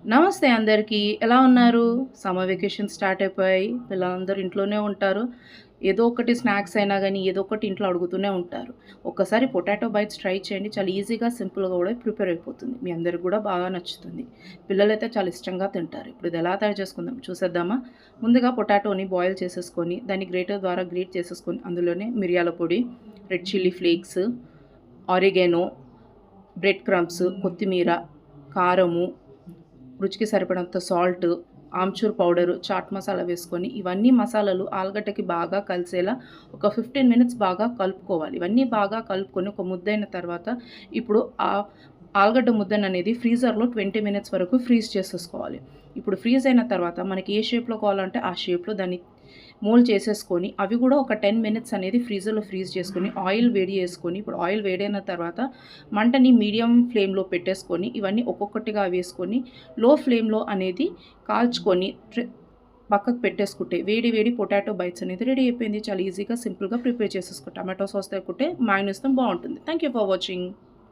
నమస్తే అందరికీ. ఎలా ఉన్నారు? సమ్మర్ వెకేషన్ స్టార్ట్ అయిపోయాయి. పిల్లలందరూ ఇంట్లోనే ఉంటారు. ఏదో ఒకటి స్నాక్స్ అయినా గానీ, ఏదో ఒకటి ఇంట్లో అడుగుతూనే ఉంటారు. ఒక్కసారి పొటాటో బైట్స్ ట్రై చేయండి. చాలా ఈజీగా, సింపుల్‌గా కూడా ప్రిపేర్ అయిపోతుంది. మీ అందరికి కూడా బాగా నచ్చుతుంది. పిల్లలైతే చాలా ఇష్టంగా తింటారు. ఇప్పుడు ఇది ఎలా తయారు చేసుకుందాం చూసేద్దామా? ముందుగా పొటాటోని బాయిల్ చేసేసుకొని, దాన్ని గ్రేటర్ ద్వారా గ్రేట్ చేసేసుకొని, అందులోనే మిరియాల పొడి, red chilli flakes, oregano, bread crumbs, కొత్తిమీర, కారము, రుచికి సరిపడంత సాల్ట్, ఆమ్చూర్ పౌడరు, చాట్ మసాలా వేసుకొని ఇవన్నీ మసాలాలు ఆలుగడ్డకి బాగా కలిసేలా ఒక 15 మినిట్స్ బాగా కలుపుకోవాలి. ఇవన్నీ బాగా కలుపుకొని ఒక ముద్దయిన తర్వాత ఇప్పుడు ఆలుగడ్డ ముద్దననేది ఫ్రీజర్‌లో 20 మినిట్స్ వరకు ఫ్రీజ్ చేసేసుకోవాలి. ఇప్పుడు ఫ్రీజ్ అయిన తర్వాత మనకి ఏ షేప్‌లో కావాలంటే ఆ షేప్‌లో దాన్ని మోల్డ్ చేసేసుకొని అవి కూడా ఒక 10 మినిట్స్ అనేది ఫ్రీజర్‌లో ఫ్రీజ్ చేసుకొని ఆయిల్ వేడి చేసుకొని ఇప్పుడు ఆయిల్ వేడైన తర్వాత మంటని మీడియం ఫ్లేమ్‌లో పెట్టేసుకొని ఇవన్నీ ఒక్కొక్కటిగా వేసుకొని లో ఫ్లేమ్‌లో అనేది కాల్చుకొని పక్కకు పెట్టేసుకుంటే వేడి వేడి పొటాటో బైట్స్ అనేది రెడీ అయిపోయింది. చాలా ఈజీగా సింపుల్‌గా ప్రిపేర్ చేసేసుకో. టమాటో సాస్ లేకుంటే మయోనీస్‌తో బాగుంటుంది. Thank you for watching.